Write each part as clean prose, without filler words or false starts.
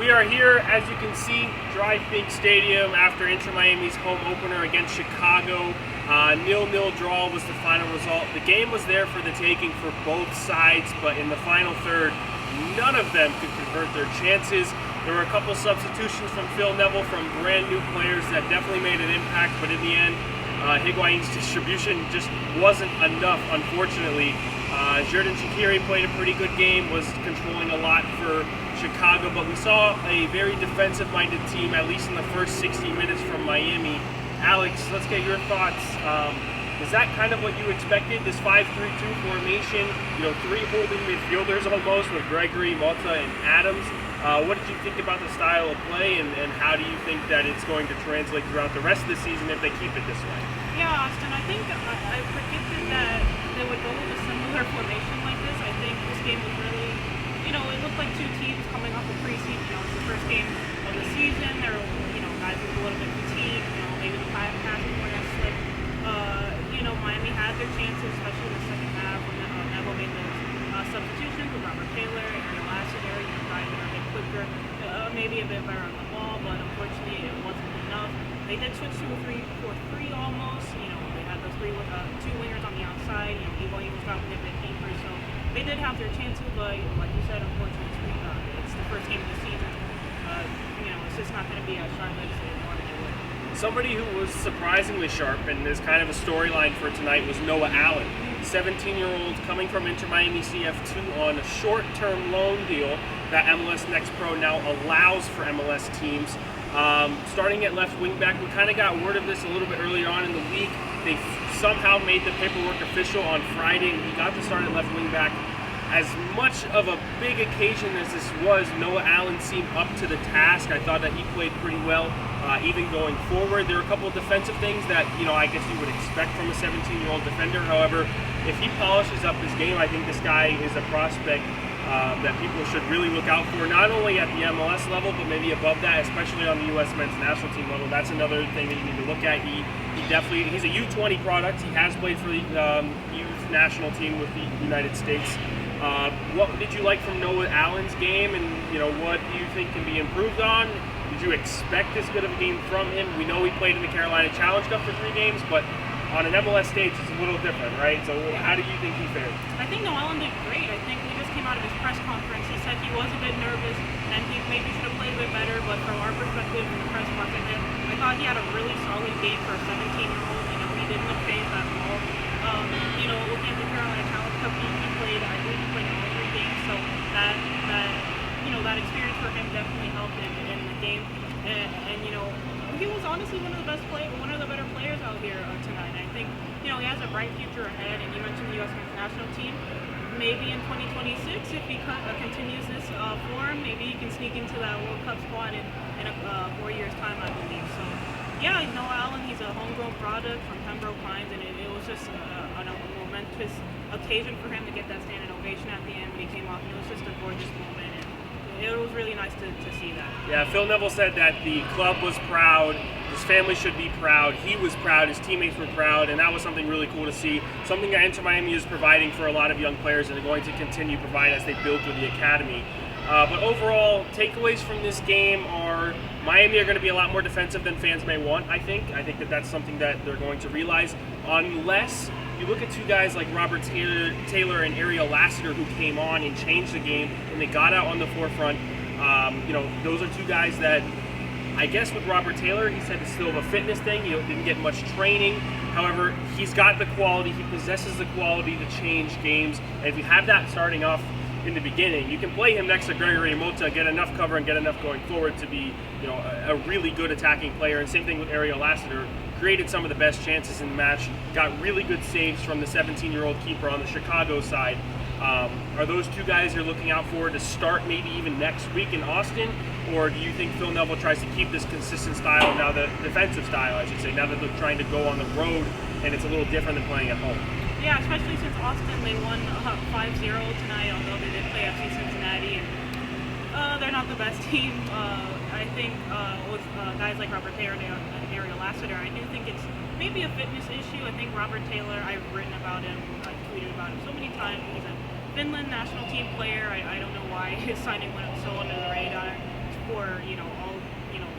We are here, as you can see, Drive Big Stadium after Inter Miami's home opener against Chicago. 0-0 draw was the final result. The game was there for the taking for both sides, but in the final third, none of them could convert their chances. There were a couple substitutions from Phil Neville from brand new players that definitely made an impact, but in the end, Higuain's distribution just wasn't enough, unfortunately. Xherdan Shaqiri played a pretty good game, was controlling a lot for Chicago, but we saw a very defensive-minded team, at least in the first 60 minutes from Miami. Alex, let's get your thoughts. Is that kind of what you expected, this 5-3-2 formation? You know, three holding midfielders almost with Gregory, Mota, and Adams. What did you think about the style of play, and how do you think that it's going to translate throughout the rest of the season if they keep it this way? Yeah, Austin, I think I predicted that they would go with a similar formation like this. I think this game was really, it looked like two teams coming off a preseason. It's the first game of the season. There were, guys with a little bit fatigued. Maybe the passing were that slick. Miami had their chances, especially in the second half when Neville made those substitutions with Robert Taylor and Ariel Lassiter. Guys that are a bit quicker, maybe a bit better on the ball, but unfortunately it wasn't enough. They did switch to a 3-4-3 almost. They had those two wingers on the outside. Higuain was dropping a bit deeper, so they did have their chances, but like you said, unfortunately, it's the first game of the season. It's just not going to be as sharp as they wanted to do. Somebody who was surprisingly sharp, and is kind of a storyline for tonight, was Noah Allen. 17-year-old coming from Inter Miami CF2 on a short-term loan deal that MLS Next Pro now allows for MLS teams. Starting at left wing back, we kind of got word of this a little bit earlier on in the week. They somehow made the paperwork official on Friday, and he got to start at left wing back. As much of a big occasion as this was, Noah Allen seemed up to the task. I thought that he played pretty well, even going forward. There were a couple of defensive things that, I guess you would expect from a 17-year-old defender. However, if he polishes up his game, I think this guy is a prospect that people should really look out for, not only at the MLS level, but maybe above that, especially on the U.S. men's national team level. That's another thing that you need to look at. He's a U20 product. He has played for the youth national team with the United States. What did you like from Noah Allen's game, and what do you think can be improved on? Did you expect this good of a game from him? We know he played in the Carolina Challenge Cup for 3 games, but on an MLS stage, it's a little different, right? So how do you think he fared? I think Noah Allen did great. I think he just came out of his press conference. He said he was a bit nervous, and he maybe should have played a bit better, but from our perspective in the press box, I thought he had a really solid game for a 17-year-old. He didn't look phased at all. Looking at the Carolina Challenge Cup, he played, I believe he played in all 3 games, so that experience for him definitely helped in the game. And he was honestly one of the better players out here tonight. I think, he has a bright future ahead, and you mentioned the U.S. men's national team. Maybe in 2026, if he continues this form, maybe he can sneak into that World Cup squad in 4 years' time, I believe. So, yeah, Noah Allen, he's a homegrown product from Pembroke Pines, and it was just a momentous occasion for him to get that standing ovation at the end when he came off. It was just a gorgeous moment, and it was really nice to see that. Yeah, Phil Neville said that the club was proud, his family should be proud, he was proud, his teammates were proud, and that was something really cool to see. Something that Inter Miami is providing for a lot of young players, and they're going to continue to provide as they build through the academy. But overall, takeaways from this game are Miami are going to be a lot more defensive than fans may want, I think. I think that that's something that they're going to realize, unless you look at two guys like Robert Taylor and Ariel Lassiter, who came on and changed the game, and they got out on the forefront. Those are two guys that, I guess with Robert Taylor, he said it's still a fitness thing. He didn't get much training. However, he's got the quality. He possesses the quality to change games. And if you have that starting off in the beginning, you can play him next to Gregory and Mota, get enough cover and get enough going forward to be, a really good attacking player. And same thing with Ariel Lassiter. Created some of the best chances in the match. Got really good saves from the 17-year-old keeper on the Chicago side. Are those two guys you're looking out for to start maybe even next week in Austin? Or do you think Phil Neville tries to keep this consistent style, now the defensive style, I should say, now that they're trying to go on the road and it's a little different than playing at home? Yeah, especially since Austin, they won 5-0 tonight, although they did play FC Cincinnati, and they're not the best team. I think with guys like Robert Taylor and Ariel Lassiter, I do think it's maybe a fitness issue. I think Robert Taylor, I've written about him, I've tweeted about him so many times. He's a Finland national team player. I don't know why his signing went so under the radar for for, all,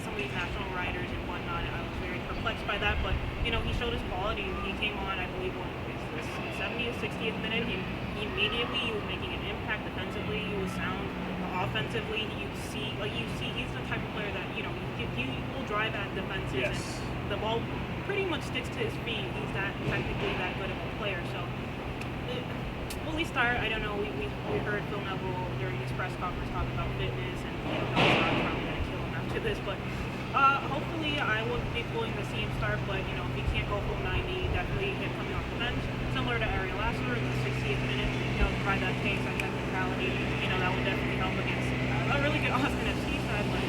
some of these national writers and whatnot. I was very perplexed by that, but, he showed his quality. He came on, I believe, what is this, 70th, 60th minute. He immediately, he was making an impact defensively. He was sound offensively. You see, he's the type of player that, he will drive at defenses. Yes. And the ball pretty much sticks to his feet. He's technically that good of a player. So, will he start? I don't know. We heard Phil Neville during his press conference talk about fitness and how he's not probably going to kill him after this. But hopefully I would be willing to see him start. But, if he can't go full 90, definitely him coming off the bench. Similar to Ariel Lasser in the 60th minute, provide that pace, that technicality. That would definitely help against a really good Austin FC side. But,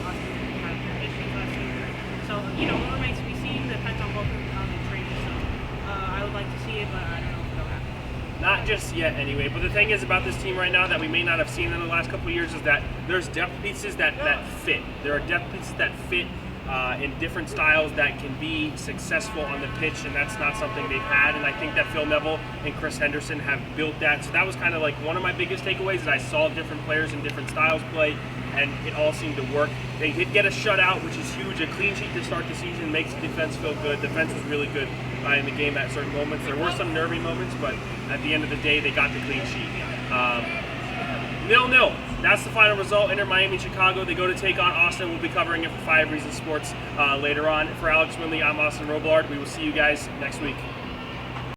Austin had their issues last year. So, it remains to be seen. Depends on both on the training. So I would like to see it, but I don't know if it'll happen. Not just yet, anyway. But the thing is about this team right now that we may not have seen in the last couple of years is that there's depth pieces that fit. There are depth pieces that fit in different styles that can be successful on the pitch, and that's not something they've had. And I think that Phil Neville and Chris Henderson have built that. So that was kind of like one of my biggest takeaways, that I saw different players in different styles play, and it all seemed to work. They did get a shutout, which is huge. A clean sheet to start the season makes the defense feel good. Defense was really good in the game at certain moments. There were some nervy moments, but at the end of the day, they got the clean sheet. 0-0. That's the final result. Inter Miami, Chicago. They go to take on Austin. We'll be covering it for 5 Reasons Sports later on. For Alex Windley, I'm Austin Robillard. We will see you guys next week.